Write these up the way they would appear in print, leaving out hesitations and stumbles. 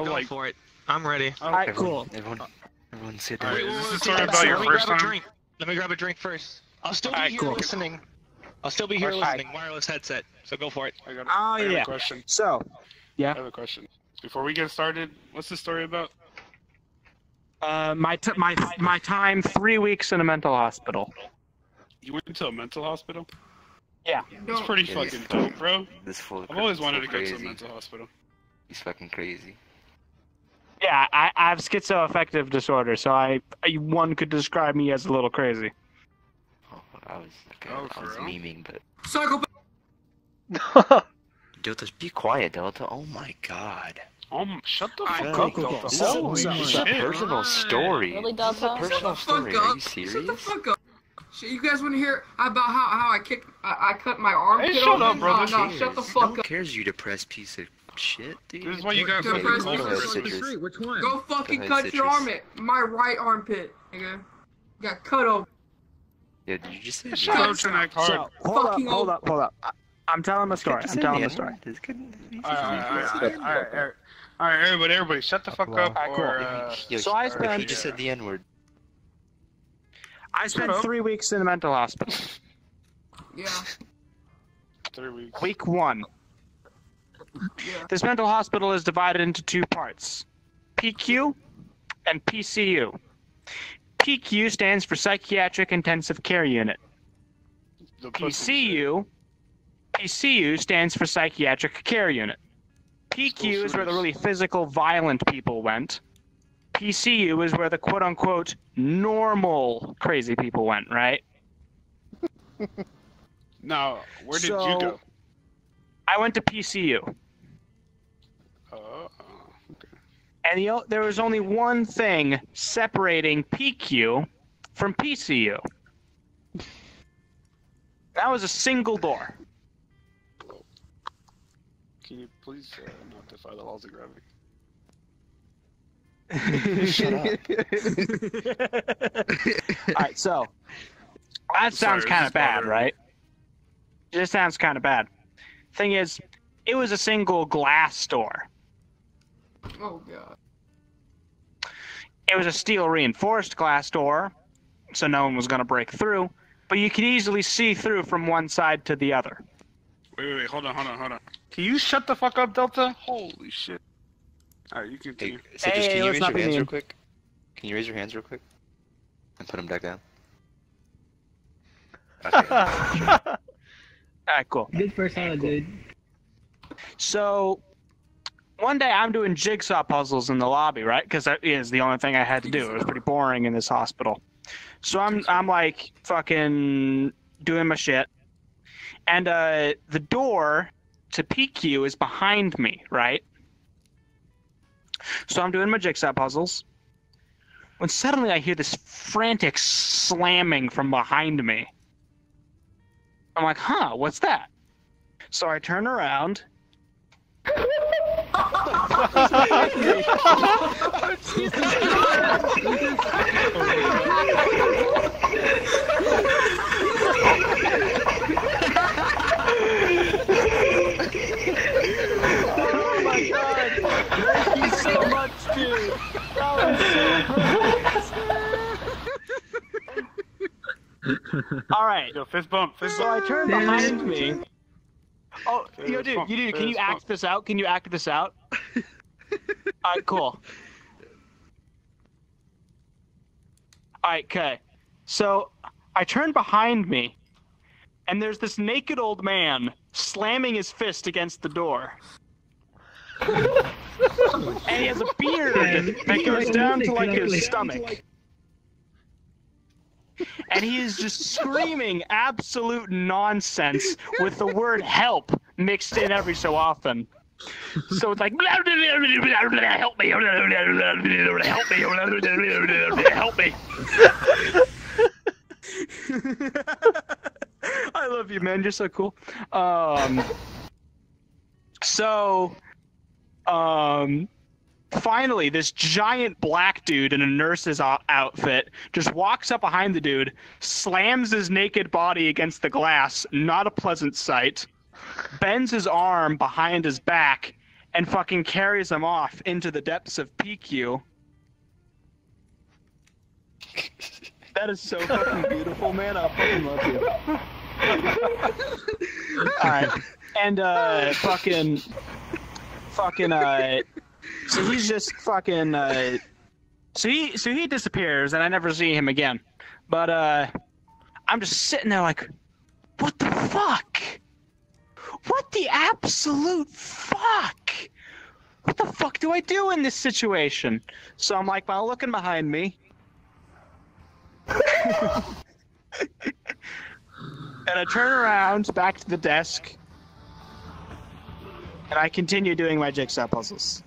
Go for it. I'm ready. Alright, cool. Everyone sit down. Wait, this is a story about your first time? Let me grab a drink first. I'll still be here listening. I'll still be here listening. Wireless headset. So go for it. I have a question. So, I have a question. Before we get started, what's the story about? My time 3 weeks in a mental hospital. You went to a mental hospital? Yeah. That's pretty fucking dope, bro. I've always wanted to go to a crazy. mental hospital. He's fucking crazy. Yeah, I have schizoaffective disorder, so one could describe me as a little crazy. Oh, I was for real? memeing, but... Psychopath! Delta, be quiet, Delta. Oh my god. Shut the fuck Alright, up, cool. Delta. This Holy is a shit. personal story. Really, Delta? This is a personal story. Are you serious? Shut the fuck up. Shit, you guys want to hear about how I cut my arm? Hey, shut up, brother. No, shut the fuck No one up. cares, you depressed piece of shit, dude. This is why you got Depressed fucking piece of cold shit. citrus. Which one? Go fucking Go ahead, cut your Citrus. arm at my right armpit, nigga. Got cut open. Yeah, did you just say Shut up, Trinec, hard. So, hold up. I'm telling the story. Alright, everybody, shut the fuck up. Yo, So I he spent- just said the N-word. I spent 3 weeks in a mental hospital. Yeah. 3 weeks. Week 1. Yeah. This mental hospital is divided into 2 parts. PQ and PCU. PQ stands for Psychiatric Intensive Care Unit. The pussy PCU stands for Psychiatric Care Unit. PQ is where the really physical, violent people went. PCU is where the quote-unquote normal crazy people went, right? Now, where did you So- go? I went to PCU. Okay. And there was only one thing separating PQ from PCU. That was a single door. Can you please not defy the laws of gravity? Alright, so that sounds kind of bad, right? It just sounds kind of bad. Thing is, it was a single glass door. Oh god. It was a steel reinforced glass door, so no one was going to break through, but you could easily see through from one side to the other. Wait, hold on. Can you shut the fuck up, Delta? Holy shit. Alright, you can Hey, continue. Citrus, can you let's raise not your be hands mean. real quick? Can you raise your hands real quick? And put them back down. Okay. Alright, cool. Good persona, dude. So, one day I'm doing jigsaw puzzles in the lobby, right? Because that is the only thing I had to do. It was pretty boring in this hospital. So I'm like fucking doing my shit. And the door to PQ is behind me, right? So I'm doing my jigsaw puzzles. When suddenly I hear this frantic slamming from behind me. I'm like, huh, what's that? So I turn around. Oh my god! Thank you so much, dude! Alright. Yo, fist bump. So I turn behind me. Oh, yo, fist bump, dude, can you fist act bump. this out? Can you act this out? Alright, cool. Alright, okay. So, I turn behind me, and there's this naked old man slamming his fist against the door. And he has a beard that goes down to, like, his stomach. And he is just screaming absolute nonsense with the word help mixed in every so often. So it's like, help me, help me, help me. I love you, man. You're so cool. Finally, this giant black dude in a nurse's outfit just walks up behind the dude, slams his naked body against the glass, not a pleasant sight, bends his arm behind his back, and fucking carries him off into the depths of PQ. That is so fucking beautiful, man. I fucking love you. Alright. And, so he's just fucking, so he disappears, and I never see him again. But, I'm just sitting there like, what the fuck? What the absolute fuck? What the fuck do I do in this situation? So I'm like, while looking behind me, and I turn around back to the desk, and I continue doing my jigsaw puzzles.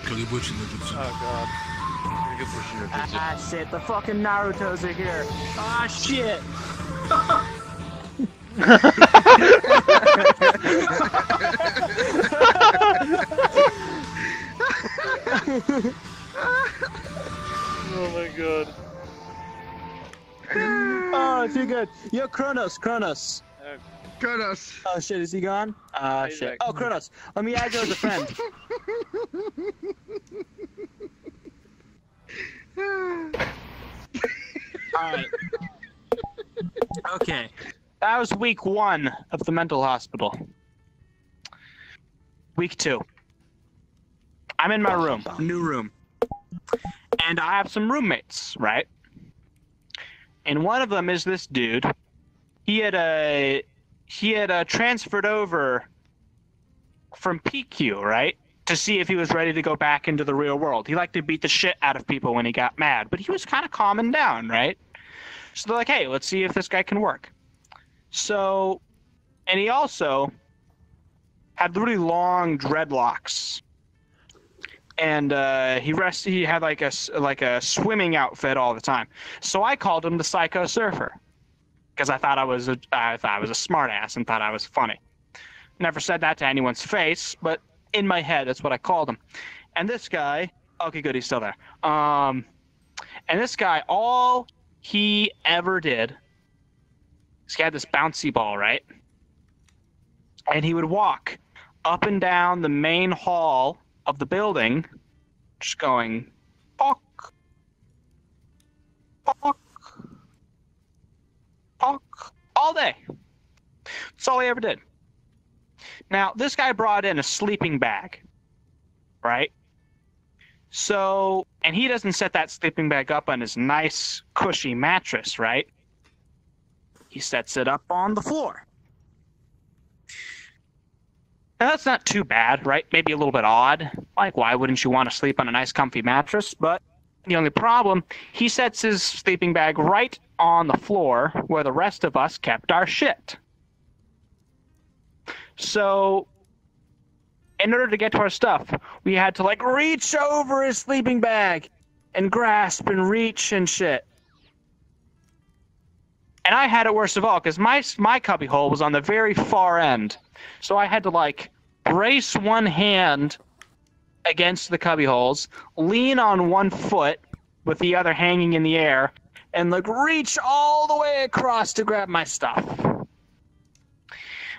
Oh god. Ah shit, the fucking Narutos are here. Ah shit. Oh my god. Oh, too good. Yo, Kronos. Kronos. Oh shit, is he gone? Ah shit. Oh, Kronos, let me add you as a friend. Alright. Okay. That was week 1 of the mental hospital. Week 2. I'm in my room, new room. And I have some roommates, right? And one of them is this dude. He had transferred over from PQ, right? To see if he was ready to go back into the real world. He liked to beat the shit out of people when he got mad, but he was kind of calming down, right? So they're like, hey, let's see if this guy can work. So, and he also had really long dreadlocks. And he had like a swimming outfit all the time. So I called him the Psycho Surfer because I thought I was a smart ass and thought I was funny. Never said that to anyone's face, but in my head that's what I called him. And this guy, okay, good, he's still there. And this guy, all he ever did is he had this bouncy ball, right? And he would walk up and down the main hall of the building, just going, pock, pock, pock, all day. That's all he ever did. Now, this guy brought in a sleeping bag, right? So, and he doesn't set that sleeping bag up on his nice, cushy mattress, right? He sets it up on the floor. Now, that's not too bad, right? Maybe a little bit odd. Like, why wouldn't you want to sleep on a nice, comfy mattress? But the only problem, he sets his sleeping bag right on the floor where the rest of us kept our shit. So, in order to get to our stuff, we had to, like, reach over his sleeping bag and grasp and reach and shit. And I had it worst of all, because my cubbyhole was on the very far end. So I had to, like, brace one hand against the cubbyholes, lean on one foot with the other hanging in the air, and, like, reach all the way across to grab my stuff.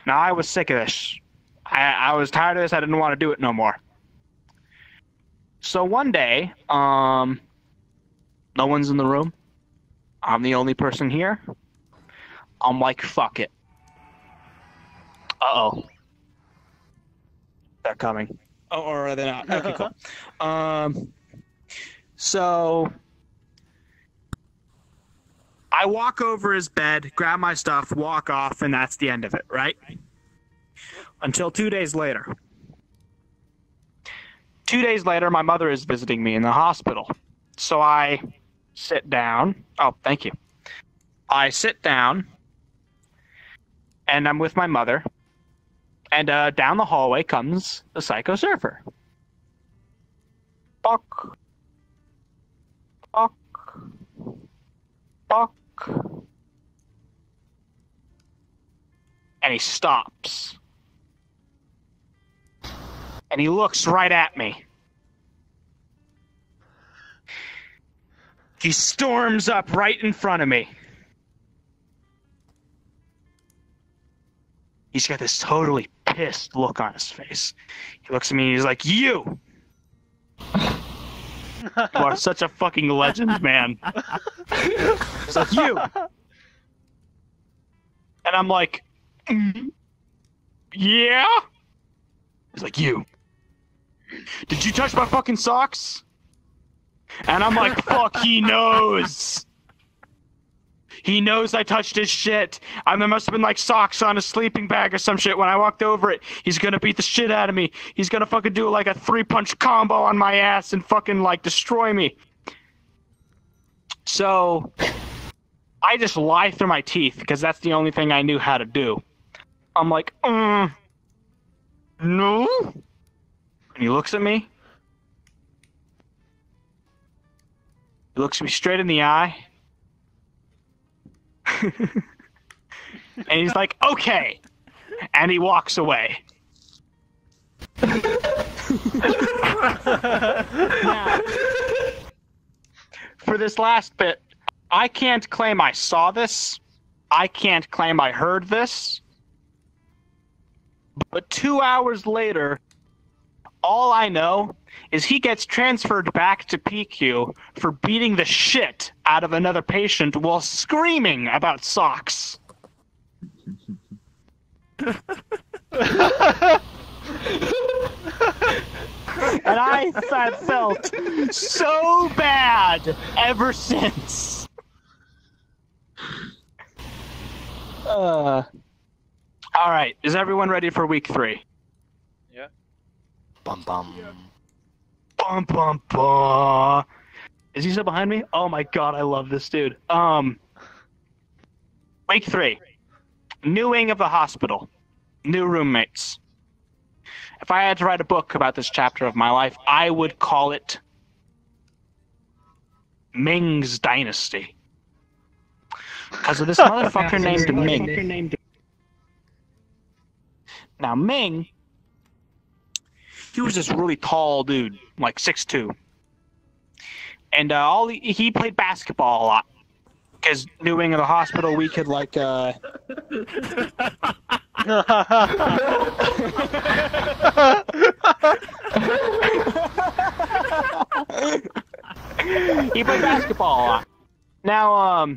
Now, I was sick of this. I was tired of this. I didn't want to do it no more. So one day, no one's in the room. I'm the only person here. I'm like, fuck it. Uh-oh. They're coming. Oh, or are they not? Okay, cool. So I walk over his bed, grab my stuff, walk off, and that's the end of it, right? Until 2 days later. 2 days later, my mother is visiting me in the hospital. So I sit down. Oh, thank you. I sit down, and I'm with my mother. And down the hallway comes the Psycho Surfer. Bok. Bok. Bok. And he stops. And he looks right at me. He storms up right in front of me. He's got this totally pissed look on his face. He looks at me and he's like, "You! You are such a fucking legend, man." He's like, "You!" And I'm like, "Yeah?" He's like, "You. Did you touch my fucking socks?" And I'm like, "Fuck, he knows. He knows I touched his shit. There must have been like socks on his sleeping bag or some shit. When I walked over it, he's gonna beat the shit out of me. He's gonna fucking do like a 3-punch combo on my ass and fucking like destroy me." So I just lie through my teeth because that's the only thing I knew how to do. I'm like, no. And he looks at me. He looks me straight in the eye. And he's like, "Okay." And he walks away. Now, for this last bit, I can't claim I saw this. I can't claim I heard this. But 2 hours later, all I know is he gets transferred back to PQ for beating the shit out of another patient while screaming about socks. And I have felt so bad ever since. All right, is everyone ready for week 3? Yeah. Bum bum. Bum bum bum. Is he still behind me? Oh my god, I love this dude. Week 3. New wing of the hospital. New roommates. If I had to write a book about this chapter of my life, I would call it Ming's Dynasty. Because of this motherfucker named Ming. Now, Ming, he was this really tall dude, like 6'2". And he played basketball a lot. Because new wing of the hospital, we could like he played basketball a lot. Now,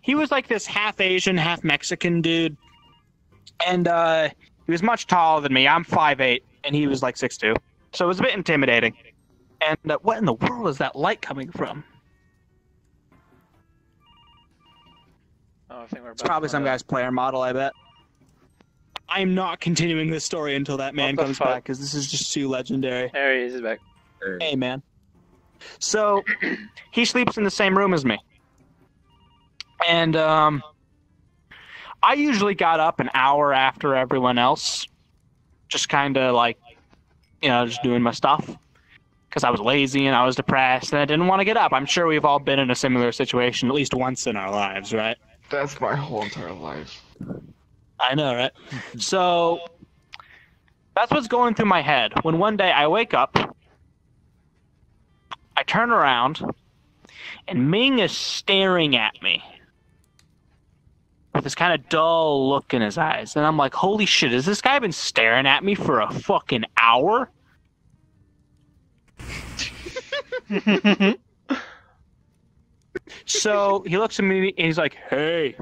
he was like this half Asian, half Mexican dude. And he was much taller than me. I'm 5'8", and he was like 6'2". So it was a bit intimidating. And what in the world is that light coming from? Oh, I think we're It's probably some guy's player model, I bet. I'm not continuing this story until that man comes back, because this is just too legendary. There he is, he's back. Hey, man. So, he sleeps in the same room as me. And, I usually got up an hour after everyone else. Just kind of like, just doing my stuff. Because I was lazy and I was depressed and I didn't want to get up. I'm sure we've all been in a similar situation at least once in our lives, right? That's my whole entire life. I know, right? So, that's what's going through my head. When one day I wake up, I turn around, and Ming is staring at me with this kind of dull look in his eyes. And I'm like, holy shit, has this guy been staring at me for a fucking hour? So he looks at me and he's like, "Hey."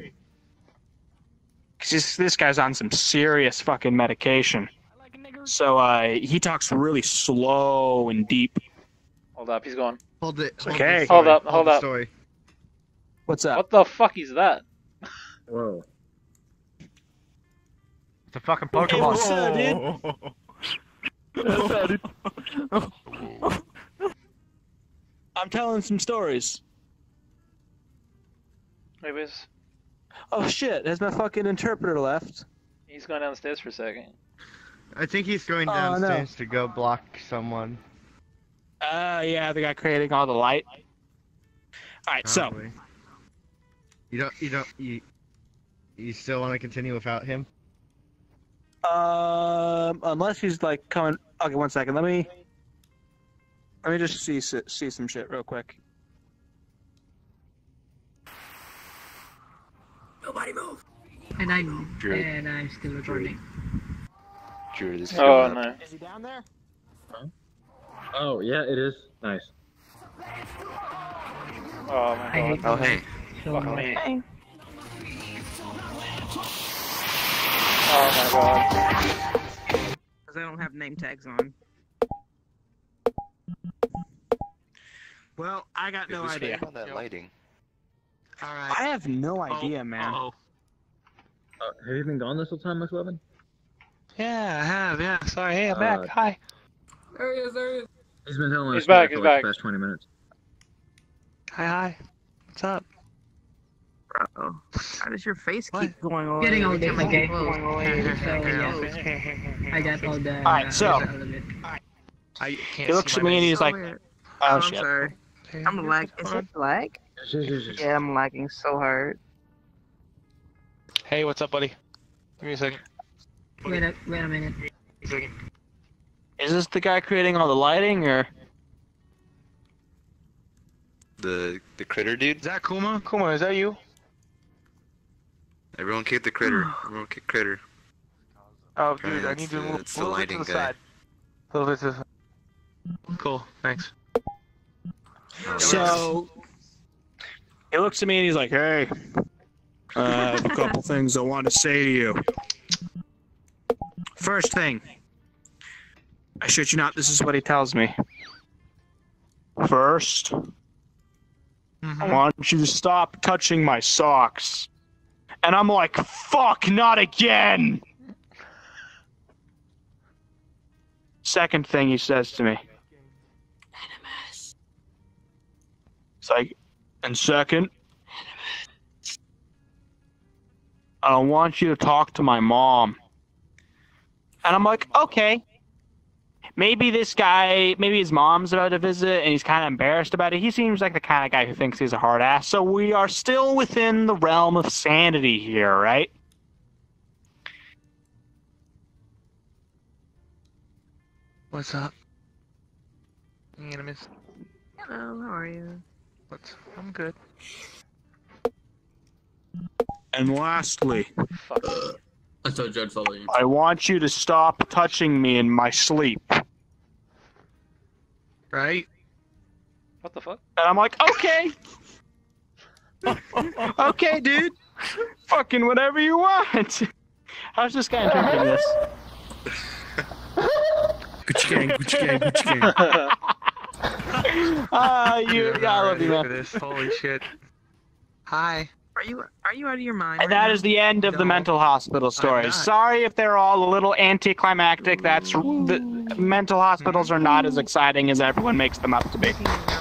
Because this guy's on some serious fucking medication. So he talks really slow and deep. Hold up, he's going. Hold it. Okay. Hold up, hold up. Story. What's up? What the fuck is that? Whoa. It's a fucking Hey, Pokemon. what's up, dude? I'm telling some stories. Wait, where's... Oh shit, has my fucking interpreter left? He's going downstairs for a second. I think he's going Oh, no. downstairs to go block someone. Yeah, the guy creating all the light. Alright, so. Probably. You still want to continue without him? Unless he's like coming. Okay, one second. Let me just see some shit real quick. Nobody move. And I moved. And I'm still recording. Drew, this is Oh, going up. no. Is he down there? Oh, yeah, it is. Nice. Oh, my God. Oh, hey. Fuck me. Hey. Oh, my God. Because I don't have name tags on. Well, I got no Who's idea. on that lighting? Alright. I have no idea, man. Uh-oh. Have you been gone this whole time, McLovin? Yeah, I have, yeah. Sorry, hey, I'm back. Hi. There he is, there he is. He's been telling us He's back, for he's like back. the past 20 minutes. Hi. What's up? Bro, how does your face What? keep going away? Getting all different, okay? Going away. I got all the. Alright, so- I can't He looks see at my me and face. he's like, Weird. oh I'm shit. sorry. I'm lag. Is it lag? Yeah, I'm lagging so hard. Hey, what's up, buddy? Give me a second. Wait a minute. Is this the guy creating all the lighting, or? The critter dude? Is that Kuma? Kuma, is that you? Everyone kick the critter. Everyone kick critter. Oh, Alright, dude, I that's need to the- move that's a the little bit to lighting the guy. side. A little bit to the side. Cool, thanks. So, he looks at me and he's like, hey, I have a couple things I want to say to you. First thing, I shit you not, this is what he tells me. First, I want you to stop touching my socks. And I'm like, fuck, not again! Second thing he says to me. It's like, and second, I don't want you to talk to my mom. And I'm like, okay. Maybe this guy, maybe his mom's about to visit and he's kind of embarrassed about it. He seems like the kind of guy who thinks he's a hard ass. So we are still within the realm of sanity here, right? What's up? You gonna miss? Hello, how are you? What's? I'm good. And lastly, I saw Judd follow you. I want you to stop touching me in my sleep. Right? What the fuck? And I'm like, okay. Okay, dude. Fucking whatever you want. How's this guy interpreting this? Gucci gang, Gucci gang, Gucci gang. Yeah, I love you, For man. this. Holy shit. Hi. Are you out of your mind? And right that now? is the end of the No. mental hospital stories. not. Sorry if they're all a little anticlimactic. The mental hospitals are not as exciting as everyone makes them up to be.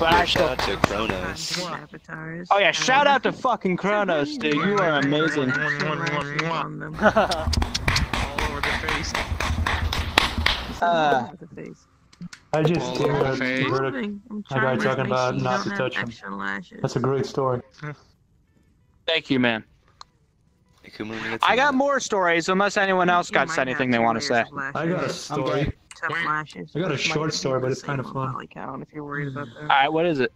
But I Shout still. out to Kronos. Avatars. Oh yeah, shout out to fucking Kronos, dude. You are amazing. On them. All over the face. The face. I just All hear over the face. Verdict. I'm guy trying to talking make about sure you not don't to have touch him. extra lashes. That's a great story. Thank you, man. Hey, Kuma, when you get I some- got more stories, unless anyone else You got might anything have they want to 2 say. layers of I got a lashes. story. Tough lashes. I got a Might short be story, but the it's kind of same fun. on Valley Count if you're worried about that. Alright, what is it?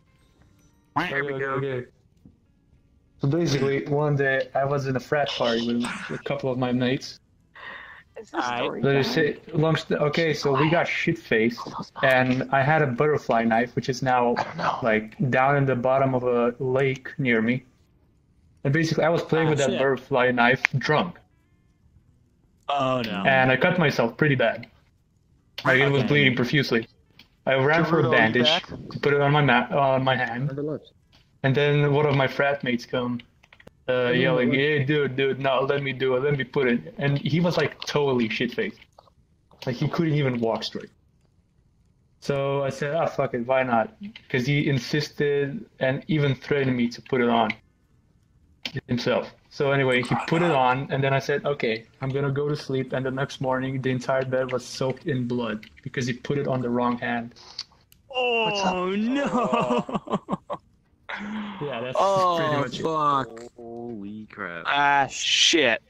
There we go. Okay. So basically, one day I was in a frat party with a couple of my mates. It's a story. They say, okay, so we got shit-faced, and I had a butterfly knife, which is now like down in the bottom of a lake near me. And basically, I was playing with that shit. butterfly knife drunk, Oh no. and I cut myself pretty bad. Like it was bleeding profusely. I ran for a Brutal bandage back. to put it on my hand, and then one of my frat mates come yelling, "Hey, dude, no, let me do it, let me put it." And he was like totally shit-faced, like he couldn't even walk straight. So I said, "Ah, fuck it, why not?" Because he insisted and even threatened me to put it on himself. So anyway, he put it on, and then I said, "Okay, I'm gonna go to sleep." And the next morning, the entire bed was soaked in blood because he put it on the wrong hand. Oh no. Yeah, that's pretty Oh much it. fuck. Holy crap. Ah shit.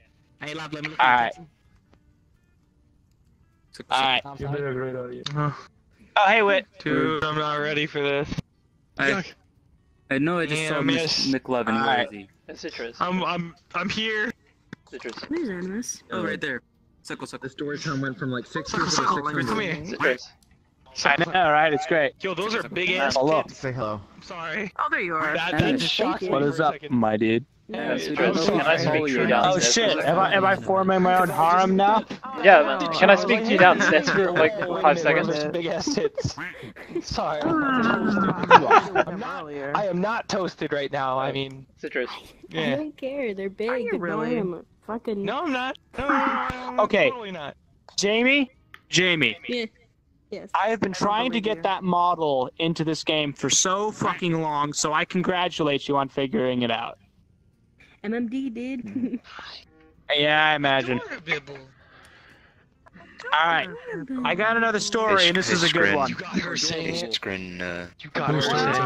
Hey, lab, let me look Alright. Alright. You did a great idea. Oh hey Wit. Dude, I'm not ready for this. I know I just Yeah, saw miss. Miss McLovin. Where Alright. is he? Citrus. I'm here. Citrus. Where's Animus? Oh, right there. The story time went from like 6 years to 6 Come here. I know, right? It's great. Yo, those are big ass Hello. tits. Say hello. I'm sorry. Oh, there you are. That just shocked me What for is a up, second. my dude? Can I speak to you Oh shit! Am I forming my own harem now? Yeah, man. Can I speak to you downstairs for like 5 seconds? Big ass tits. Sorry. I am not toasted right now. I mean, Citrus. I yeah. don't care. They're big. you really? I'm fucking. No, I'm not. No, Okay. Totally not. Jamie. Yeah. Yes. I have been trying to get that model into this game for so fucking long, so I congratulate you on figuring it out. MMD, dude. Yeah, I imagine. Alright, I got another story, and this is a good one. You got her saying it. Screen, You got her saying it.